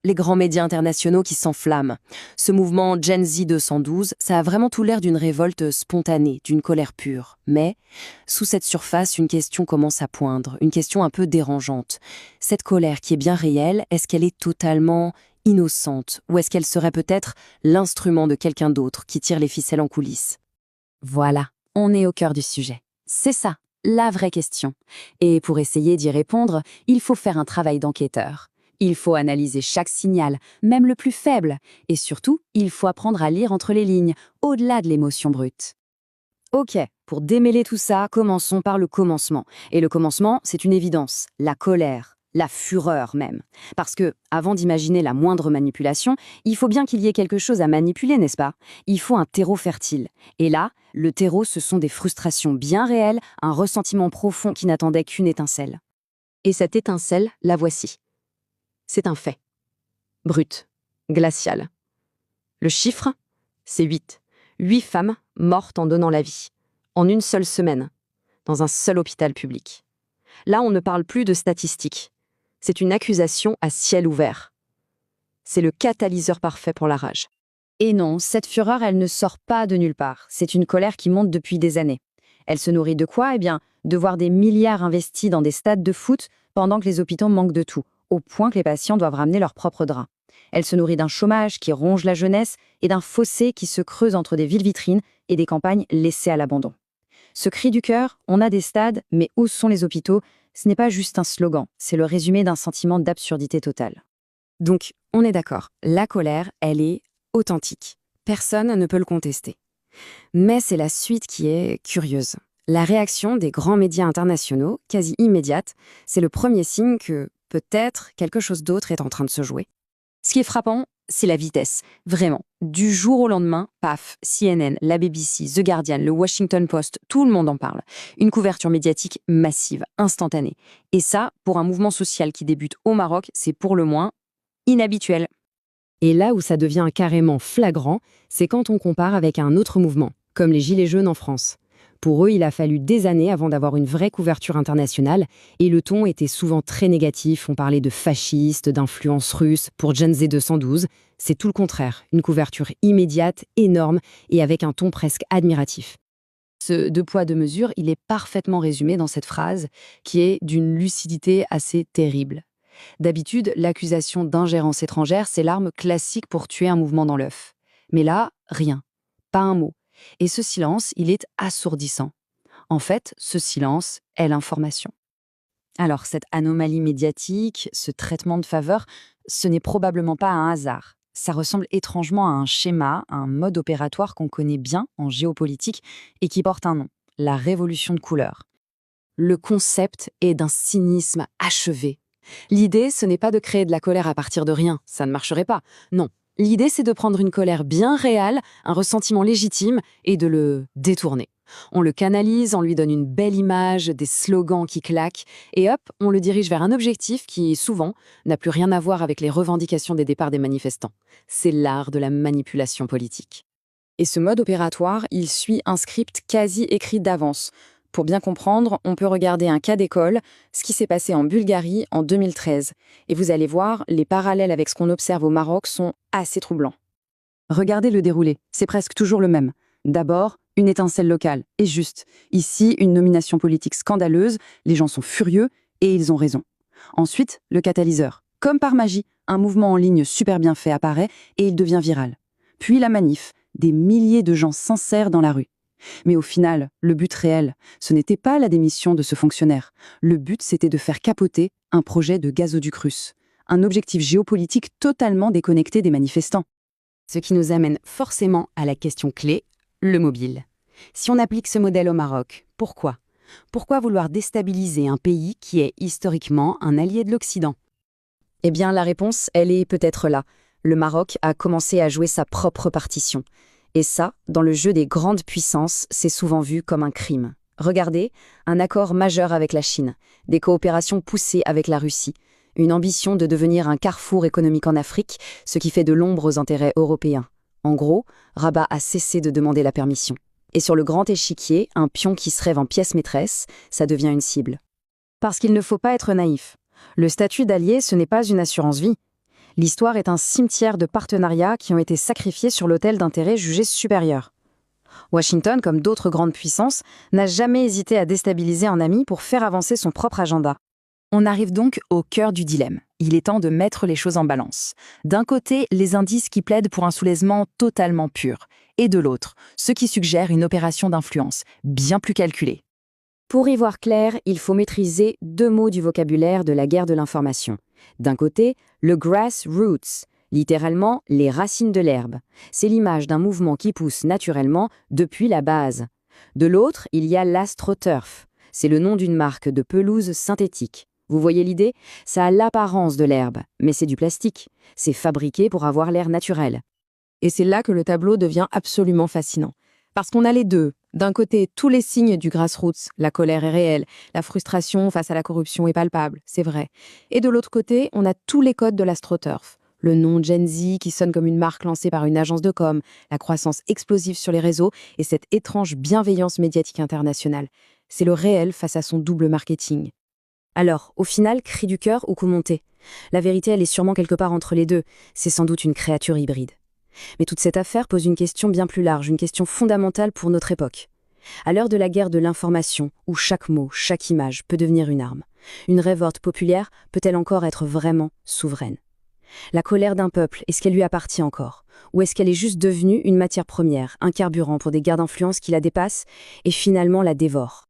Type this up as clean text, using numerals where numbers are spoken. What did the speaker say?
Les grands médias internationaux qui s'enflamment. Ce mouvement Gen Z 212, ça a vraiment tout l'air d'une révolte spontanée, d'une colère pure. Mais, sous cette surface, une question commence à poindre, une question un peu dérangeante. Cette colère qui est bien réelle, est-ce qu'elle est totalement innocente, ou est-ce qu'elle serait peut-être l'instrument de quelqu'un d'autre qui tire les ficelles en coulisses? Voilà, on est au cœur du sujet. C'est ça, la vraie question. Et pour essayer d'y répondre, il faut faire un travail d'enquêteur. Il faut analyser chaque signal, même le plus faible. Et surtout, il faut apprendre à lire entre les lignes, au-delà de l'émotion brute. Ok, pour démêler tout ça, commençons par le commencement. Et le commencement, c'est une évidence, la colère, la fureur même. Parce que, avant d'imaginer la moindre manipulation, il faut bien qu'il y ait quelque chose à manipuler, n'est-ce pas? Il faut un terreau fertile. Et là, le terreau, ce sont des frustrations bien réelles, un ressentiment profond qui n'attendait qu'une étincelle. Et cette étincelle, la voici. C'est un fait. Brut. Glacial. Le chiffre, c'est 8. 8 femmes mortes en donnant la vie. En une seule semaine. Dans un seul hôpital public. Là, on ne parle plus de statistiques. C'est une accusation à ciel ouvert. C'est le catalyseur parfait pour la rage. Et non, cette fureur, elle ne sort pas de nulle part. C'est une colère qui monte depuis des années. Elle se nourrit de quoi? Eh bien, de voir des milliards investis dans des stades de foot pendant que les hôpitaux manquent de tout, au point que les patients doivent ramener leurs propres draps. Elle se nourrit d'un chômage qui ronge la jeunesse et d'un fossé qui se creuse entre des villes vitrines et des campagnes laissées à l'abandon. Ce cri du cœur, on a des stades, mais où sont les hôpitaux? Ce n'est pas juste un slogan, c'est le résumé d'un sentiment d'absurdité totale. Donc, on est d'accord, la colère, elle est authentique. Personne ne peut le contester. Mais c'est la suite qui est curieuse. La réaction des grands médias internationaux, quasi immédiate, c'est le premier signe que, peut-être, quelque chose d'autre est en train de se jouer. Ce qui est frappant, c'est la vitesse. Vraiment. Du jour au lendemain, paf, CNN, la BBC, The Guardian, le Washington Post, tout le monde en parle. Une couverture médiatique massive, instantanée. Et ça, pour un mouvement social qui débute au Maroc, c'est pour le moins inhabituel. Et là où ça devient carrément flagrant, c'est quand on compare avec un autre mouvement, comme les Gilets jaunes en France. Pour eux, il a fallu des années avant d'avoir une vraie couverture internationale, et le ton était souvent très négatif. On parlait de fascistes, d'influence russe. Pour Gen Z 212, c'est tout le contraire, une couverture immédiate, énorme, et avec un ton presque admiratif. Ce deux poids, deux mesures, il est parfaitement résumé dans cette phrase, qui est d'une lucidité assez terrible. D'habitude, l'accusation d'ingérence étrangère, c'est l'arme classique pour tuer un mouvement dans l'œuf. Mais là, rien. Pas un mot. Et ce silence, il est assourdissant. En fait, ce silence est l'information. Alors, cette anomalie médiatique, ce traitement de faveur, ce n'est probablement pas un hasard. Ça ressemble étrangement à un schéma, un mode opératoire qu'on connaît bien en géopolitique et qui porte un nom, la révolution de couleur. Le concept est d'un cynisme achevé. L'idée, ce n'est pas de créer de la colère à partir de rien, ça ne marcherait pas. Non, l'idée, c'est de prendre une colère bien réelle, un ressentiment légitime, et de le détourner. On le canalise, on lui donne une belle image, des slogans qui claquent, et hop, on le dirige vers un objectif qui, souvent, n'a plus rien à voir avec les revendications des départs des manifestants. C'est l'art de la manipulation politique. Et ce mode opératoire, il suit un script quasi écrit d'avance. Pour bien comprendre, on peut regarder un cas d'école, ce qui s'est passé en Bulgarie en 2013. Et vous allez voir, les parallèles avec ce qu'on observe au Maroc sont assez troublants. Regardez le déroulé, c'est presque toujours le même. D'abord, une étincelle locale, et juste. Ici, une nomination politique scandaleuse, les gens sont furieux, et ils ont raison. Ensuite, le catalyseur. Comme par magie, un mouvement en ligne super bien fait apparaît, et il devient viral. Puis la manif, des milliers de gens sincères dans la rue. Mais au final, le but réel, ce n'était pas la démission de ce fonctionnaire. Le but, c'était de faire capoter un projet de gazoduc russe. Un objectif géopolitique totalement déconnecté des manifestants. Ce qui nous amène forcément à la question clé, le mobile. Si on applique ce modèle au Maroc, pourquoi? Pourquoi vouloir déstabiliser un pays qui est historiquement un allié de l'Occident? Eh bien, la réponse, elle est peut-être là. Le Maroc a commencé à jouer sa propre partition. Et ça, dans le jeu des grandes puissances, c'est souvent vu comme un crime. Regardez, un accord majeur avec la Chine, des coopérations poussées avec la Russie, une ambition de devenir un carrefour économique en Afrique, ce qui fait de l'ombre aux intérêts européens. En gros, Rabat a cessé de demander la permission. Et sur le grand échiquier, un pion qui se rêve en pièce maîtresse, ça devient une cible. Parce qu'il ne faut pas être naïf. Le statut d'allié, ce n'est pas une assurance vie. L'histoire est un cimetière de partenariats qui ont été sacrifiés sur l'autel d'intérêts jugés supérieurs. Washington, comme d'autres grandes puissances, n'a jamais hésité à déstabiliser un ami pour faire avancer son propre agenda. On arrive donc au cœur du dilemme. Il est temps de mettre les choses en balance. D'un côté, les indices qui plaident pour un soulèvement totalement pur, et de l'autre, ceux qui suggèrent une opération d'influence, bien plus calculée. Pour y voir clair, il faut maîtriser 2 mots du vocabulaire de la guerre de l'information. D'un côté, le grassroots, littéralement les racines de l'herbe. C'est l'image d'un mouvement qui pousse naturellement depuis la base. De l'autre, il y a l'astroturf. C'est le nom d'une marque de pelouse synthétique. Vous voyez l'idée? Ça a l'apparence de l'herbe, mais c'est du plastique. C'est fabriqué pour avoir l'air naturel. Et c'est là que le tableau devient absolument fascinant. Parce qu'on a les deux. D'un côté, tous les signes du grassroots, la colère est réelle, la frustration face à la corruption est palpable, c'est vrai. Et de l'autre côté, on a tous les codes de l'astroturf. Le nom Gen Z qui sonne comme une marque lancée par une agence de com, la croissance explosive sur les réseaux et cette étrange bienveillance médiatique internationale. C'est le réel face à son double marketing. Alors, au final, cri du cœur ou coup monté? La vérité, elle est sûrement quelque part entre les deux. C'est sans doute une créature hybride. Mais toute cette affaire pose une question bien plus large, une question fondamentale pour notre époque. À l'heure de la guerre de l'information, où chaque mot, chaque image peut devenir une arme, une révolte populaire peut-elle encore être vraiment souveraine? La colère d'un peuple, est-ce qu'elle lui appartient encore? Ou est-ce qu'elle est juste devenue une matière première, un carburant pour des guerres d'influence qui la dépassent et finalement la dévorent?